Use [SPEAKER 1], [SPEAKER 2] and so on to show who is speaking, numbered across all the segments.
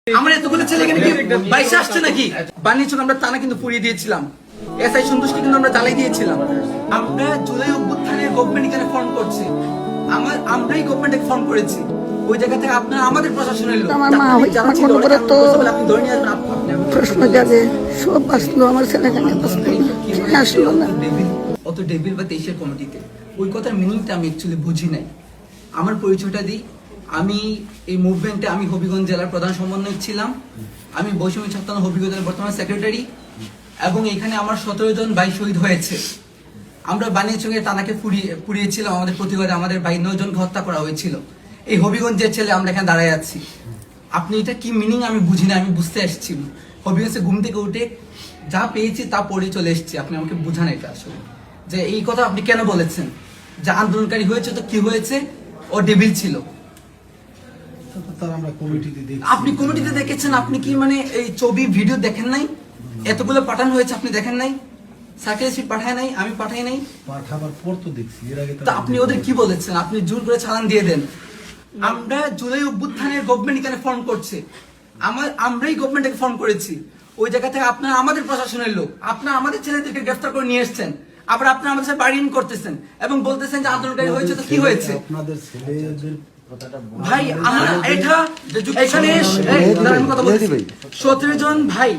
[SPEAKER 1] আমার এতগুলো ছেলে এখানে কি বাইশে আসছে নাকি? বানিয়েছিল আমরা তা না, কিন্তু পুড়িয়ে দিয়েছিলাম। এসআই সন্তুষ্টি কিন্তু আমরা জ্বালাই দিয়েছিলাম। আমরা জুলাই অভ্যুত্থানের গভর্নমেন্ট এখানে ফর্ম করছে, আমরাই গভর্নমেন্টকে ফর্ম করেছি। ওই জায়গা থেকে আপনারা আমাদের প্রশাসনের লোক যারা ছিল আপনি ধরে নিয়ে আসবেন।
[SPEAKER 2] প্রশ্ন জাগে সব আসলো, আমার ছেলেখানে আসলো না।
[SPEAKER 1] অত ডেভিল বা 23-এর কমিটিতে ওই কথার মিনিংটা আমি অ্যাকচুয়ালি বুঝি নাই। আমার পরিচয়টা দিই, আমি এই মুভমেন্টে আমি হবিগঞ্জ জেলার প্রধান সমন্বয়ক ছিলাম। আমি বৈষম্য ছাত্র হবিগঞ্জ জেলার বর্তমান সেক্রেটারি, এবং এখানে আমার 17 জন ভাই শহীদ হয়েছে। আমরা বানিয়াচঙ্গে তানাকে পুড়িয়েছিলাম, আমাদের প্রতিবাদে আমাদের ভাই 9 জনকে হত্যা করা হয়েছিল। এই হবিগঞ্জের ছেলে আমরা এখানে দাঁড়ায় আছি। আপনি এটা কি মিনিং আমি বুঝি না, আমি বুঝতে আসছি। হবিগঞ্জে ঘুম থেকে উঠে যা পেয়েছি তা পড়ে চলে এসেছি। আপনি আমাকে বুঝান এটা আসলে, যে এই কথা আপনি কেন বলেছেন? যে আন্দোলনকারী হয়েছে তো কি হয়েছে, ও ডেভিল ছিল। আপনি কমিটিতে দেখেছেন, আপনি কি মানে এই ছবি ভিডিও দেখেন নাই? এতগুলো পাঠানো হয়েছে, আপনি দেখেন নাই? সার্কেল পাঠায় নাই, আমি পাঠাই নাই,
[SPEAKER 3] পাঠাবার পর তো দেখছি। এর আগে
[SPEAKER 1] তো আপনি ওদের কি বলেছেন? আপনি জোর করে চালান দিয়ে দেন। আমরা জুলাই অভ্যুত্থানের গভর্নমেন্ট এখানে ফর্ম করছে, আমরাই গভর্নমেন্টকে ফর্ম করেছি। ওই জায়গা থেকে আপনারা আমাদের প্রশাসনের লোক, আপনারা আমাদের ছেলেদেরকে গ্রেফতার করে নিয়ে এসেছেন। আবার আপনারা আমাদের সাথে বার্গেনিং করতেছেন এবং বলতেছেন যে আন্দোলনকারী হয়েছে তো কি হয়েছে?
[SPEAKER 3] আপনাদের ছেলেদের
[SPEAKER 1] ভাই আমার এটা এখানে 17 জন ভাই,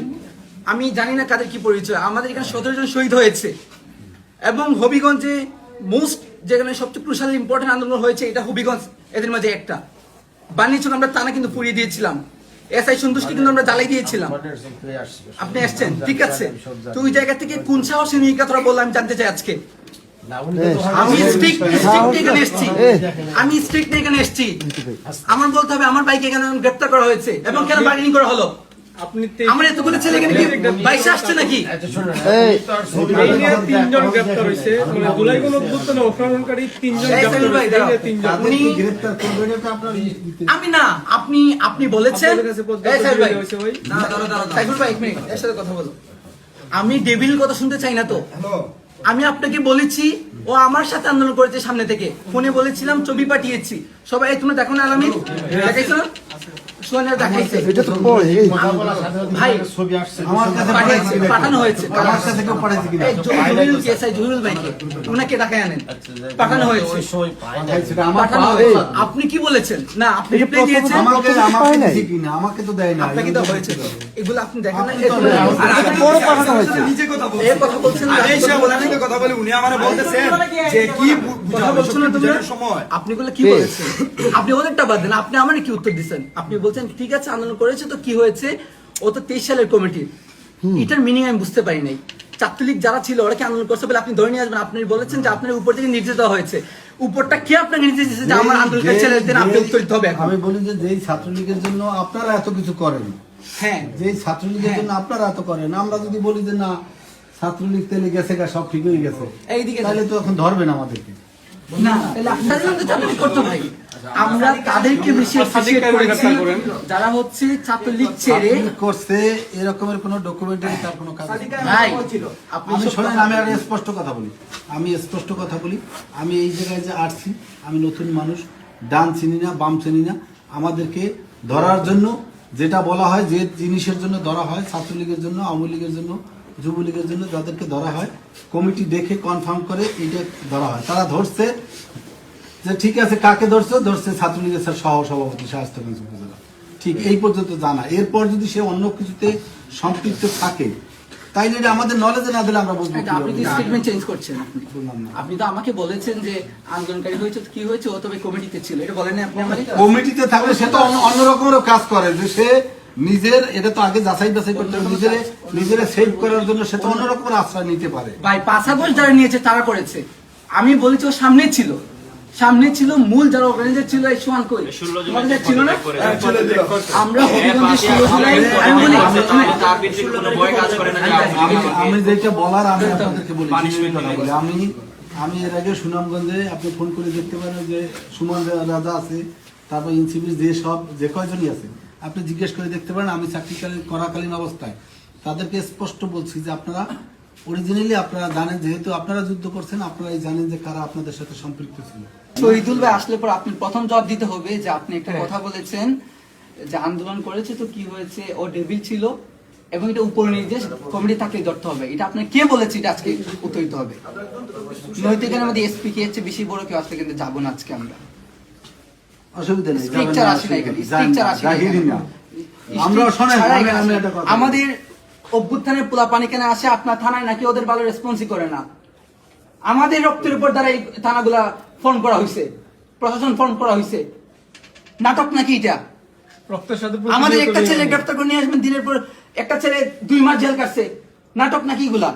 [SPEAKER 1] আমি জানি না কাদের কি পরিচয়, আমাদের এখানে 17 জন শহীদ হয়েছে। এবং হবিগঞ্জে মোস্ট যেখানে সবচেয়ে ক্রুশাল ইম্পর্টেন্ট আন্দোলন হয়েছে, এটা হবিগঞ্জ এদের মাঝে একটা। বানিয়েছিল আমরা তা না, কিন্তু পুড়িয়ে দিয়েছিলাম। এসআই সন্তুষ্টি কিন্তু আমরা জ্বালাই দিয়েছিলাম। আপনি আসছেন, ঠিক আছে, তো ওই জায়গা থেকে কোন সাহসে নিয়ে কথাটা বললাম আমি জানতে চাই আজকে। আমি স্ট্রিক্ট এখানে এসেছি, আমার বলতে হবে আমার বাইকে কেন গ্রেপ্তার করা হয়েছে এবং কেন বার্গেনিং করা হলো। আমার এতগুলো ছেলে এখানে কি বাইশে আসছে নাকি?
[SPEAKER 4] তিনজন গ্রেপ্তার হয়েছে, জুলাই গণঅভ্যুত্থানে অংশগ্রহণকারী তিনজন
[SPEAKER 1] আমি না, আপনি বলেছেন। কথা বলো, আমি ডেভিল কথা শুনতে চাই না তো। আমি আপনাকে বলেছি ও আমার সাথে আন্দোলন করেছে, সামনে থেকে ফোনে বলেছিলাম, ছবি পাঠিয়েছি। সবাই তোমরা দেখো না, আলামিন দেখাইছো না? পাঠানো হয়েছে, আপনি কি বলেছেন? না আপনি
[SPEAKER 3] আমাকে তো দেয় না,
[SPEAKER 1] আপনাকে তো হয়েছে, এগুলো আপনি দেখেন না। কথা বলছেন, আপনি কি বলেছেন? আপনি ওদেরটা বাদ দেন, আপনি আমার কি উত্তর দিচ্ছেন? আপনি বলছেন ঠিক আছে আন্দোলন করেছে তো কি হয়েছে, ও তো 23 সালের কমিটি। এটার মিনিং আমি বুঝতে পারি নাই। ছাত্রলীগ যারা ছিল ওরা কি আন্দোলন করছে বলে আপনি ধরে নিয়ে আসবেন? আপনি বলেছেন যে আপনার উপর থেকে নির্দেশ দেওয়া হয়েছে, উপরটা কে আপনাকে নির্দেশ দিয়েছে যে আমার আন্দোলনকারী ছেলেদের আপনি উত্তর দিতে হবে?
[SPEAKER 3] আমি বলি যে যেই ছাত্রলীগের জন্য আপনারা এত কিছু করেন,
[SPEAKER 1] হ্যাঁ,
[SPEAKER 3] যেই ছাত্রলীগের জন্য আপনারা এত করেন, আমরা যদি বলি যে না ছাত্রলীগ তেলে গেছে গা, সব ঠিক হয়ে গেছে,
[SPEAKER 1] এইদিকে
[SPEAKER 3] তাহলে তো এখন ধরবেন আমাদেরকে
[SPEAKER 1] না, তাহলে আপনাদের মধ্যে চাকরি করতে ভাই। আমরা তাদেরকে বেশি অ্যাপ্রিশিয়েট করেছি যারা হচ্ছে ছাত্রলীগ ছেড়ে
[SPEAKER 3] করছে, এরকমের কোনো ডকুমেন্টারি তার কোনো কাজ
[SPEAKER 1] ভাই।
[SPEAKER 3] আপনি শোনেন, আমি আর স্পষ্ট কথা বলি, আমি এই জায়গায় যে আসছি, আমি নতুন মানুষ, ডান চিনি না, বাম চিনি না। আমাদেরকে ধরার জন্য যেটা বলা হয়, যে জিনিসের জন্য ধরা হয়, ছাত্রলীগের জন্য, আওয়ামী লীগের জন্য, যুবলীগের জন্য যাদেরকে ধরা হয়, কমিটি দেখে কনফার্ম করে এইটা ধরা হয়। তারা ধরছে যে ঠিক আছে, কাকে ধরছে ছাত্রলীগের সহ সভাপতি শায়েস্তাগঞ্জ উপজেলা, ঠিক এই পর্যন্ত জানা। এরপর যদি সে অন্য কিছুতে সম্পৃক্ত থাকে তাইলে এটা আমাদের নলেজে না দিলে আমরা বুঝবো।
[SPEAKER 1] আপনি কি স্টেটমেন্ট চেঞ্জ করছেন? আপনি তো আমাকে বলেছেন যে আন্দোলনকারী হয়েছে কি হয়েছে, ও তবে কমিটিতে ছিল, এটা বলেন আপনি আমাকে?
[SPEAKER 3] কমিটিতে থাকলে সে তো অন্য রকমেরও কাজ করে, যে সে নিজের, এটা তো আগে যাচাই করতে হবে, নিজের সেভ করার জন্য সে তো অন্য রকমের আশ্রয় নিতে পারে।
[SPEAKER 1] ভাই 5 আগস্ট যারা নিয়েছে তারা করেছে, আমি বলেছি ও সামনে ছিল মূল যারা অর্গানাইজার ছিল। এই সোয়ান কই তোমাদের ছিল না? আমরা হবিগঞ্জে 16 জুলাই, আমি বলি
[SPEAKER 3] আমি যেটা বলার আমি আপনাদেরকে বলি, আমি এর আগে সুনামগঞ্জে আপনি ফোন করে দেখতে পারেন যে সুমন রাজা আছে, তারপর এনসিপির যে কয়জনই আছে আপনি জিজ্ঞেস করে দেখতে পারেন। আমি চাকরি করাকালীন অবস্থায় তাদেরকে স্পষ্ট বলছি যে আপনারা অরিজিনালি আপনারা জানেন, যেহেতু আপনারা যুদ্ধ করছেন, আপনারাই জানেন যে কারা আপনাদের সাথে সম্পৃক্ত ছিল।
[SPEAKER 1] শহীদুল ভাই আসলে পর আপনি প্রথম জবাব দিতে হবে যে আপনি একটা কথা বলেছেন যে আন্দোলন করেছে তো কি হয়েছে, ও ডেভিল ছিল এবং এটা উপর নির্দেশ কমিটি থাকলে ধরতে হবে। এটা আপনার কে বলেছে এটা আজকে উত্তর দিতে হবে। নয়তো এখানে আমাদের এসপি কে হচ্ছে বেশি বড় কেউ আসলে কিন্তু যাবো না আজকে আমরা।
[SPEAKER 3] অসুবিধা নেই, যাবেন
[SPEAKER 1] স্ট্রিকচার
[SPEAKER 3] না,
[SPEAKER 1] আসে না এখানে,
[SPEAKER 3] যান
[SPEAKER 1] স্ট্রিকচার
[SPEAKER 3] না,
[SPEAKER 1] আসে না
[SPEAKER 3] জাহিরি
[SPEAKER 1] এখানে।
[SPEAKER 3] না। আমরা শোনেন,
[SPEAKER 1] ছাড়া
[SPEAKER 3] আমি
[SPEAKER 1] এখানে
[SPEAKER 3] আমি
[SPEAKER 1] আসে
[SPEAKER 3] একটা
[SPEAKER 1] না।
[SPEAKER 3] কথা
[SPEAKER 1] আমাদের অভ্যুত্থানের পোলা পানি কেন আসে আপনার থানায়, নাকি ওদের ভালো রেসপন্সই করে না। আমাদের রক্তের উপর দ্বারা এই থানাগুলা ফোন করা হয়েছে, প্রশাসন ফোন করা হয়েছে। নাটক নাকি এটা?
[SPEAKER 4] রক্তের সাথে
[SPEAKER 1] আমাদের
[SPEAKER 4] প্রতিযোগিতা
[SPEAKER 1] একটা
[SPEAKER 4] করি
[SPEAKER 1] ছেলে
[SPEAKER 4] আমরা।
[SPEAKER 1] গ্রেফতার করে নিয়ে আসবেন দিনের পর, একটা ছেলে 2 মাস জেল কাটছে। নাটক নাকি এগুলা?